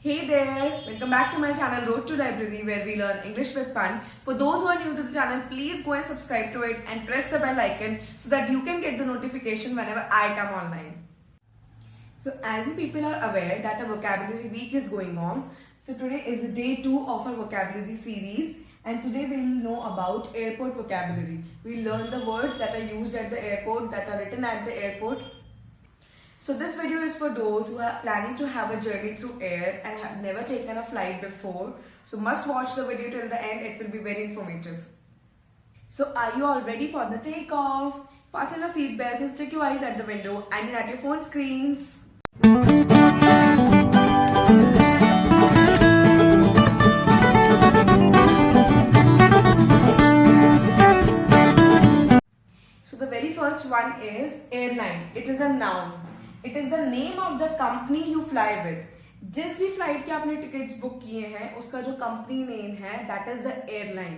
Hey there, welcome back to my channel Road to Library where we learn English with fun. For those who are new to the channel, please go and subscribe to it and press the bell icon so that you can get the notification whenever I come online. So as you people are aware that a vocabulary week is going on, so today is the day 2 of our vocabulary series and today we will know about airport vocabulary. We will learn the words that are used at the airport, that are written at the airport. So this video is for those who are planning to have a journey through air and have never taken a flight before. So must watch the video till the end, it will be very informative. So are you all ready for the takeoff? Fasten your seat belts and stick your eyes at the window, I mean at your phone screens. So the very first one is airline. It is a noun. It is the name of the company you fly with. जिस भी flight के आपने tickets book किए हैं उसका जो company name है that is the airline.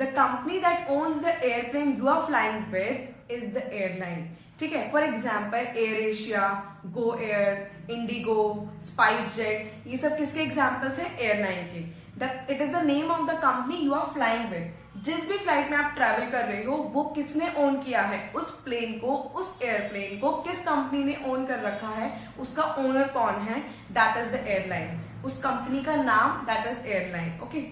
The company that owns the airplane you are flying with is the airline. ठीक है, for example AirAsia, GoAir, IndiGo, SpiceJet, ये सब किसके एग्जाम्पल्स हैं? एयरलाइन के. It is the name of the company you are flying with. जिस भी flight में आप ट्रैवल कर रहे हो वो किसने ओन किया है? उस प्लेन को, उस एयरप्लेन को किस कंपनी ने ओन कर रखा है, उसका ओनर कौन है? That is the airline. उस कंपनी का नाम that is airline. Okay,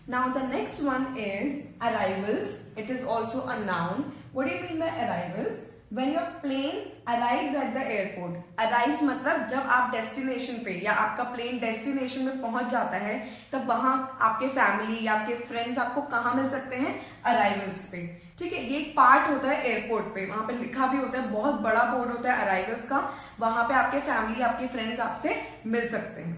now the next one is arrivals. It is also a noun. What do you mean by arrivals? When your plane arrives at the airport. Arrives मतलब जब आप destination पे या आपका plane destination में पहुंच जाता है तब वहां आपके फैमिली या आपके फ्रेंड्स आपको कहाँ मिल सकते हैं? अराइवल्स पे. ठीक है, ये एक पार्ट होता है एयरपोर्ट पे, वहां पे लिखा भी होता है, बहुत बड़ा बोर्ड होता है अराइवल्स का, वहां पे आपके फैमिली, आपके फ्रेंड्स आपसे मिल सकते हैं.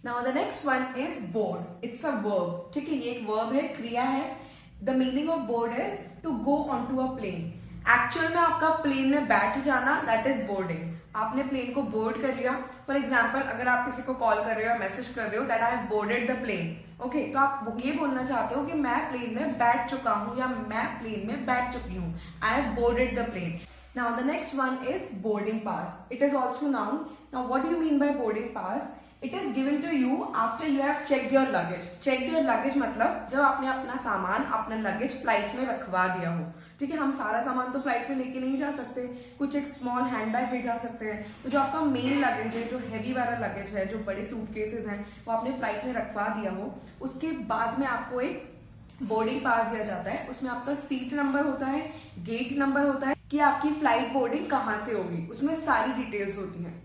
Now the next one is board. It's a verb. ठीक है, ये एक verb है, क्रिया है. The meaning of board is to go onto a plane. Actual में आपका प्लेन में बैठ जाना दैट इज बोर्डिंग. आपने प्लेन को बोर्ड कर लिया. फॉर एग्जाम्पल अगर आप किसी को कॉल कर रहे हो या मैसेज कर रहे हो that I have boarded the plane. Okay, तो आप ये बोलना चाहते हो कि मैं प्लेन में बैठ चुका हूं या मैं प्लेन में बैठ चुकी हूं. I have boarded the plane. Now the next one is boarding pass. It is also known. Now what do you mean by boarding pass? It is given to you after you have checked your luggage. Checked your luggage मतलब जब आपने अपना सामान, अपना luggage flight में रखवा दिया हो. ठीक है, हम सारा सामान तो फ्लाइट में लेके नहीं जा सकते, कुछ एक स्मॉल हैंडबैग ले जा सकते हैं. तो जो आपका मेन लगेज है, जो हैवी वाला लगेज है, जो बड़े सूटकेसेस हैं, वो आपने फ्लाइट में रखवा दिया हो, उसके बाद में आपको एक बोर्डिंग पास दिया जाता है. उसमें आपका सीट नंबर होता है, गेट नंबर होता है कि आपकी फ्लाइट बोर्डिंग कहाँ से होगी, उसमें सारी डिटेल्स होती हैं.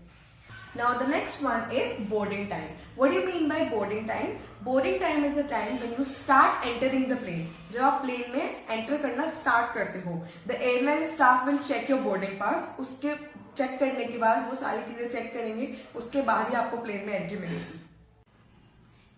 Now the next one is boarding time. What do you mean by boarding time? Boarding time is the time when you start entering the plane. जब आप प्लेन में एंटर करना स्टार्ट करते हो, the airline staff will check your boarding pass. उसके check करने के बाद वो सारी चीजें चेक करेंगे, उसके बाद ही आपको प्लेन में एंट्री मिलेगी.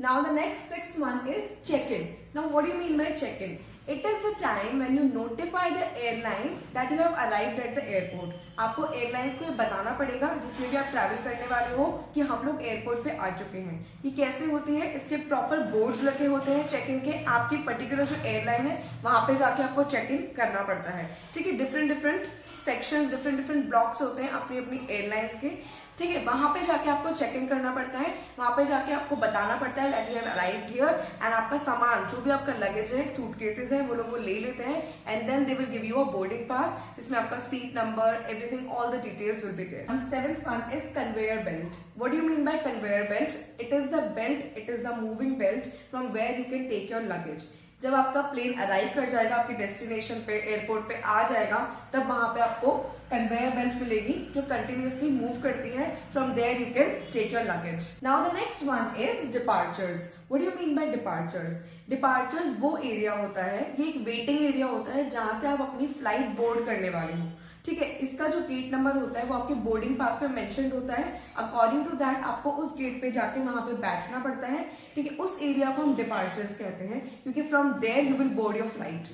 Now the next sixth one is check-in. Now what do you mean by check-in? It is the time when you notify the airline that you have arrived at the airport. आपको airlines को ये बताना पड़ेगा जिसमें भी आप travel करने वाले हो कि हम लोग एयरपोर्ट पे आ चुके हैं. ये कैसे होती है? इसके प्रॉपर बोर्ड्स लगे होते हैं चेक इन के. आपकी पर्टिकुलर जो एयरलाइन है वहां पे जाके आपको चेक इन करना पड़ता है. ठीक है, different different sections, different different blocks होते हैं अपनी अपनी एयरलाइंस के. ठीक है, वहां पे जाके आपको चेक इन करना पड़ता है, वहां पे जाके आपको बताना पड़ता है that you have arrived here and आपका सामान, जो भी आपका लगेज है, सूटकेसेस है, वो लोग वो ले लेते हैं and then they will give you a boarding pass जिसमें आपका seat number, everything, all the details will be there. And seventh one is conveyor belt. What do you mean by conveyor belt? It is the belt, it is the moving belt from where you can take your luggage. जब आपका plane arrive कर जाएगा आपके destination पे, airport पे आ जाएगा, तब वहां पे आपको कन्वेयर बेल्ट मिलेगी जो कंटिन्यूअसली मूव करती है. From there you can take your luggage. Now the next one is departures. What do you mean by departures? Departures वो एरिया होता है, ये एक वेटिंग एरिया होता है जहां से आप अपनी फ्लाइट बोर्ड करने वाले हो. ठीक है, इसका जो गेट नंबर होता है वो आपके बोर्डिंग पास में मेंशन्ड होता है. अकॉर्डिंग टू दैट आपको उस गेट पे जाके वहां पे बैठना पड़ता है. ठीक है, उस एरिया को हम डिपार्चर्स कहते हैं क्योंकि from there you will board your flight.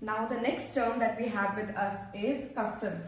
Now the next term that we have with us is customs.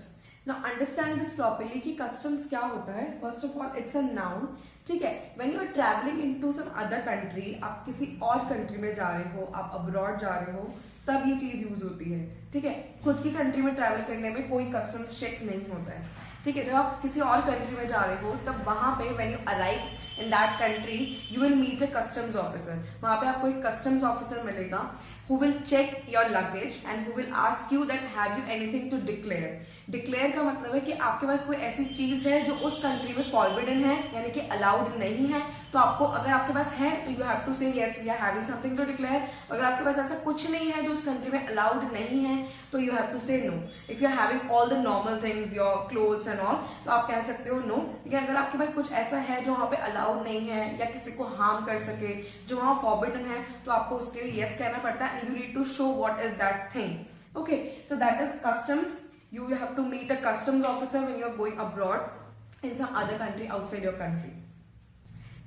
Now understand this properly कि customs क्या होता है. First of all it's a noun. ठीक है, when you are traveling into some other country, आप किसी और country में जा रहे हो, आप अब्रॉड जा रहे हो, तब ये चीज यूज होती है. ठीक है, खुद की कंट्री में ट्रैवल करने में कोई कस्टम्स चेक नहीं होता है. ठीक है, जब आप किसी और कंट्री में जा रहे हो तब वहां पे when you arrive in that country you will meet a customs officer. वहां पे आपको एक कस्टम्स ऑफिसर मिलेगा who will check your luggage and who will ask you that have you anything to declare। Declare का मतलब है कि आपके पास कोई ऐसी चीज है जो उस कंट्री में फॉरबिडन है, यानी कि अलाउड नहीं है, तो आपको अगर आपके पास है तो you have to say yes we are having something to declare. अगर आपके पास ऐसा कुछ नहीं है जो उस कंट्री में अलाउड नहीं है तो you have to say no. If you are having all the normal things your clothes and all तो आप कह सकते हो नो। लेकिन अगर आपके पास कुछ ऐसा है जो वहां पे अलाउड नहीं है या किसी को हार्म कर सके, जो वहां फॉरबिडन है, तो आपको उसके लिए यस कहना पड़ता है and you need to show what is that thing. Okay, so that is customs. You have to meet a customs officer when you are going abroad in some other country outside your country.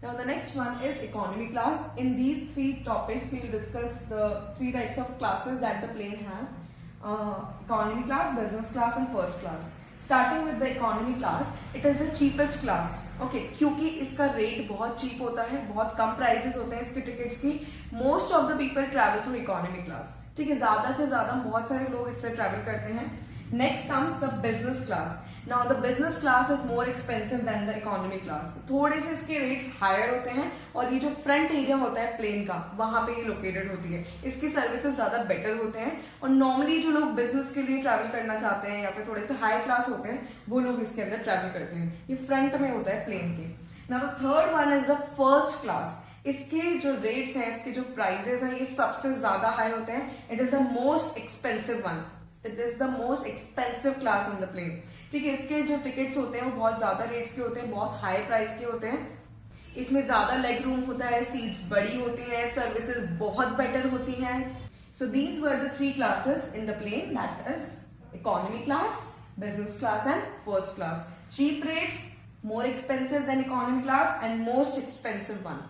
Now the next one is economy class. In these three topics we will discuss the three types of classes that the plane has: economy class, business class and first class. Starting with the economy class, it is the cheapest class. Okay, क्योंकि इसका rate बहुत cheap होता है, बहुत कम prices होते हैं इसके tickets की। Most of the people travel through economy class. ठीक है, ज्यादा से ज्यादा बहुत सारे लोग इससे ट्रैवल करते हैं। Next comes the business class. Now the business class is more expensive than the economy class. थोड़े से इसके रेट्स हायर होते हैं और ये जो फ्रंट एरिया होता है प्लेन का वहां पे ये लोकेटेड होती है। इसकी सर्विसेज ज्यादा बेटर होते हैं और नॉर्मली जो लोग बिजनेस के लिए ट्रैवल करना चाहते हैं या फिर थोड़े से हाई क्लास होते हैं वो लोग इसके अंदर ट्रैवल करते हैं। ये फ्रंट में होता है प्लेन के। Now the third one is the first class. इसके जो रेट्स हैं, इसके जो प्राइजेस हैं, ये सबसे ज्यादा हाई होते हैं। It is the most expensive one. It is the most expensive class on the plane. ठीक है, इसके जो टिकट्स होते हैं वो बहुत ज्यादा रेट्स के होते हैं, बहुत हाई प्राइस के होते हैं। इसमें ज्यादा लेग रूम होता है, सीट्स बड़ी होती हैं, सर्विसेज बहुत बेटर होती हैं। So these were the three classes in the plane, that is economy class, business class and first class. Cheap rates, more expensive than economy class and most expensive one.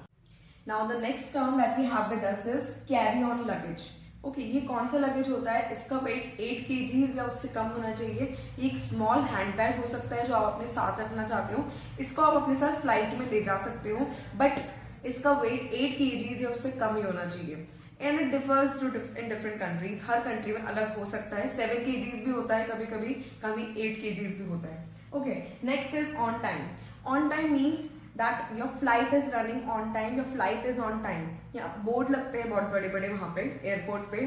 Now the next term that we have with us is carry on luggage. Okay, ये कौन सा luggage होता है? इसका wait 8 kg या उससे कम होना चाहिए। ये एक स्मॉल हैंड बैग हो सकता है जो आप अपने साथ रखना चाहते हो। इसको आप अपने साथ फ्लाइट में ले जा सकते हो, बट इसका वेट 8 kg या उससे कम ही होना चाहिए। And it differs in different countries, her country में अलग हो सकता है। 7 kg भी होता है कभी कभी, कभी 8 kg भी होता है। Okay, next is on time. On time means that your flight is running on time, your flight is on time। या बोर्ड लगते हैं बहुत बड़े बड़े वहां पे एयरपोर्ट पे।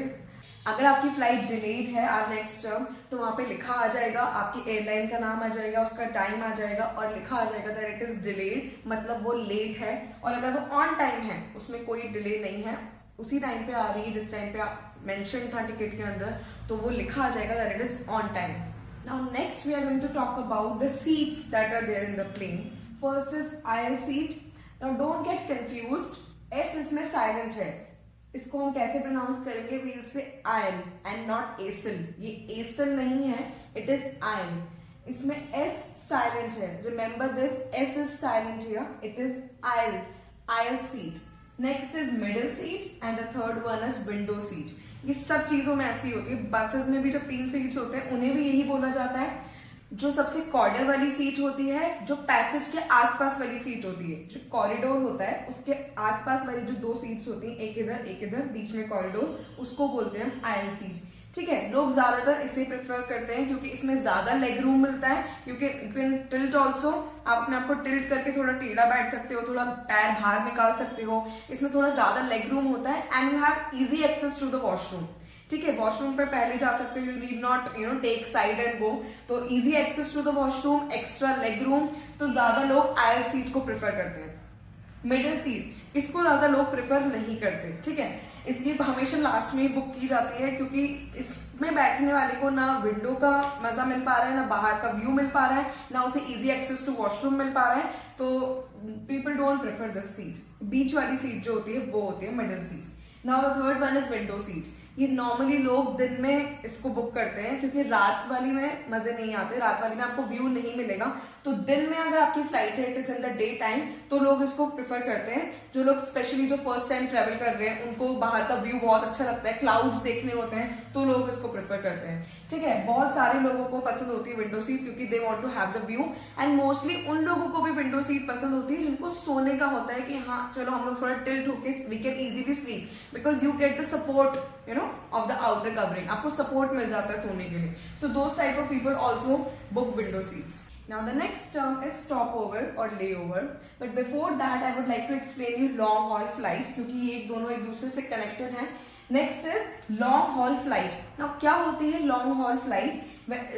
अगर आपकी फ्लाइट डिलेड है और नेक्स्ट टर्म, तो वहां पे लिखा आ जाएगा, आपकी एयरलाइन का नाम आ जाएगा, उसका टाइम आ जाएगा और लिखा आ जाएगा दैट इट इज डिलेड, मतलब वो लेट है। और अगर वो ऑन टाइम है, उसमें कोई डिले नहीं है, उसी टाइम पे आ रही है जिस टाइम पे मेंशन था टिकट के अंदर, तो वो लिखा आ जाएगा that it is on time. Now next we are going to talk about the seats that are there in the plane. First is aisle seat. Now don't get confused. S इसमें silent है, इसको हम कैसे pronounce करेंगे? We'll say aisle and not aisle. ये aisle नहीं है, it is aisle. इसमें S silent है. Remember this, S is silent here. It is aisle, aisle seat. Next is middle seat and the third one is window seat. ये सब चीजों में ऐसी होती है। बसेस में भी जो 3 सीट्स होते हैं उन्हें भी यही बोला जाता है। जो सबसे कॉर्नर वाली सीट होती है, जो पैसेज के आसपास वाली सीट होती है, जो कॉरिडोर होता है उसके आसपास वाली जो 2 सीट्स होती हैं, एक इधर बीच में कॉरिडोर, उसको बोलते हैं आयल सीट। ठीक है, लोग ज्यादातर इसे प्रेफर करते हैं क्योंकि इसमें ज्यादा लेग रूम मिलता है। यू कैन टिल्ट ऑल्सो, आप अपने आप को टिल्ट करके थोड़ा टेढ़ा बैठ सकते हो, थोड़ा पैर बाहर निकाल सकते हो। इसमें थोड़ा ज्यादा लेग रूम होता है and you have easy access to the washroom. ठीक है, वॉशरूम पे पहले जा सकते हो, you need not take side and go. तो easy access to the washroom, extra leg room, तो ज्यादा लोग आयल सीट को प्रेफर करते हैं। मिडिल सीट, इसको ज्यादा लोग प्रेफर नहीं करते। ठीक है, इसलिए हमेशा लास्ट में बुक की जाती है क्योंकि इसमें बैठने वाले को ना विंडो का मजा मिल पा रहा है, ना बाहर का व्यू मिल पा रहा है, ना उसे इजी एक्सेस टू वॉशरूम मिल पा रहा है, तो people don't prefer this seat. बीच वाली सीट जो होती है वो होती है middle seat. Now the third one is window seat. ये नॉर्मली लोग दिन में इसको बुक करते हैं क्योंकि रात वाली में मजे नहीं आते, रात वाली में आपको व्यू नहीं मिलेगा। तो दिन में अगर आपकी फ्लाइट है it is in the day time, तो लोग इसको प्रेफर करते हैं। जो लोग स्पेशली जो फर्स्ट टाइम ट्रेवल कर रहे हैं उनको बाहर का व्यू बहुत अच्छा लगता है, क्लाउड्स देखने होते हैं, तो लोग इसको प्रेफर करते हैं। ठीक है, बहुत सारे लोगों को पसंद होती है विंडो सीट क्योंकि they want to have the view, and mostly उन लोगों को भी विंडो सीट पसंद होती है जिनको सोने का होता है कि हाँ चलो हम लोग थोड़ा टिल्ट होके we can easily sleep because you get the support of the outer covering, आपको सपोर्ट मिल जाता है सोने के लिए। So those type of people also book window seats. Now the next term is stopover or layover. But before that I would like to explain you long haul flights, क्योंकि ये दोनों एक दूसरे से connected हैं. Next is long haul flight. Now क्या होती है long haul flight?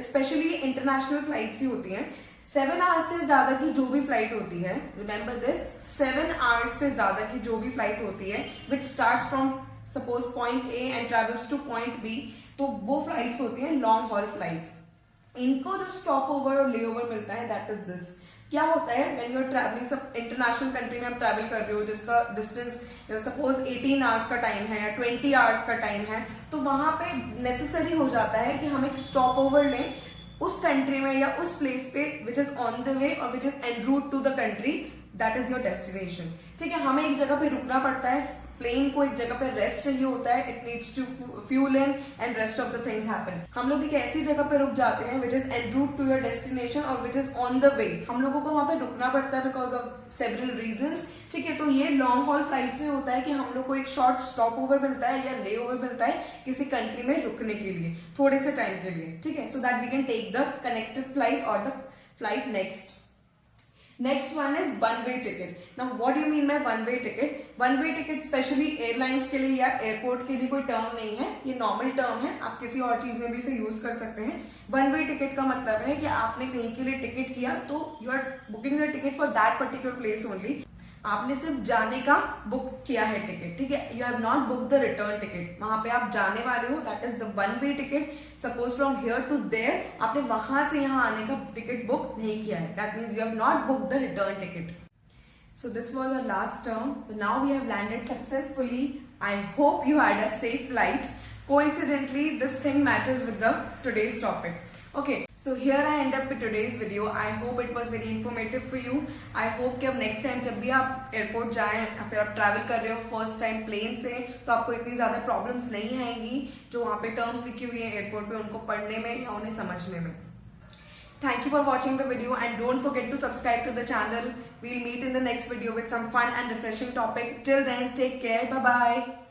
Especially international flights ही होती हैं. 7 आवर्स से ज्यादा की जो भी फ्लाइट होती है, रिमेंबर दिस, 7 आवर्स से ज्यादा की जो भी फ्लाइट होती है which starts from suppose point A and travels to point B, तो वो फ्लाइट्स होती हैं लॉन्ग हॉल फ्लाइट्स. इनको जो स्टॉप ओवर और ले ओवर मिलता है दैट इज दिस. क्या होता है व्हेन यू आर ट्रैवलिंग, सब इंटरनेशनल कंट्री में आप ट्रैवल कर रहे हो जिसका डिस्टेंस सपोज 18 आवर्स का टाइम है या 20 आवर्स का टाइम है, तो वहां पे नेसेसरी हो जाता है कि हम एक स्टॉप ओवर लें उस कंट्री में या उस प्लेस पे which is on the way और which is an route to the country that is your destination. ठीक है, हमें एक जगह पे रुकना पड़ता है, प्लेन को एक जगह पे रेस्ट चाहिए होता है, it needs to fuel in and rest of the things happen. हम लोग एक ऐसी जगह पे रुक जाते हैं which is an route to your destination और which is on the way. हम लोगों को वहां पे रुकना पड़ता है बिकॉज ऑफ सेवरल रीजंस. ठीक है, तो ये लॉन्ग हॉल फ्लाइट्स में होता है कि हम लोग को एक शॉर्ट स्टॉप ओवर मिलता है या ले ओवर मिलता है किसी कंट्री में रुकने के लिए थोड़े से टाइम के लिए. ठीक है, so that we can take the connected flight और the flight next. Next one is one way ticket. Now what do you mean by one way ticket? One way ticket specially airlines के लिए या airport के लिए कोई term नहीं है, ये नॉर्मल टर्म है, आप किसी और चीज में भी इसे यूज कर सकते हैं. वन वे टिकट का मतलब है कि आपने कहीं के लिए टिकट किया तो you are booking the ticket for that particular place only. आपने सिर्फ जाने का बुक किया है टिकट. ठीक है, you have not book the return ticket. वहां पे आप जाने वाले हो, that is the one way ticket. Suppose from here to there आपने वहां से यहाँ आने का टिकट बुक नहीं किया है, that means you have not book the return ticket. So this was our last term. So now we have landed successfully. I hope you had a safe flight. Coincidentally, this thing matches with the today's topic. Okay, so here I end up with today's video. I hope it was very informative for you. I hope कि अब next time जब भी आप airport जाएं या फिर आप travel कर रहे हो फर्स्ट टाइम प्लेन से, तो आपको इतनी ज्यादा प्रॉब्लम्स नहीं आएंगी जो वहाँ पे टर्म्स लिखी हुई है एयरपोर्ट पे उनको पढ़ने में या उन्हें समझने में. Thank you for watching the video and don't forget to subscribe to the channel. We'll meet in the next video with some fun and refreshing topic. Till then, take care. Bye bye.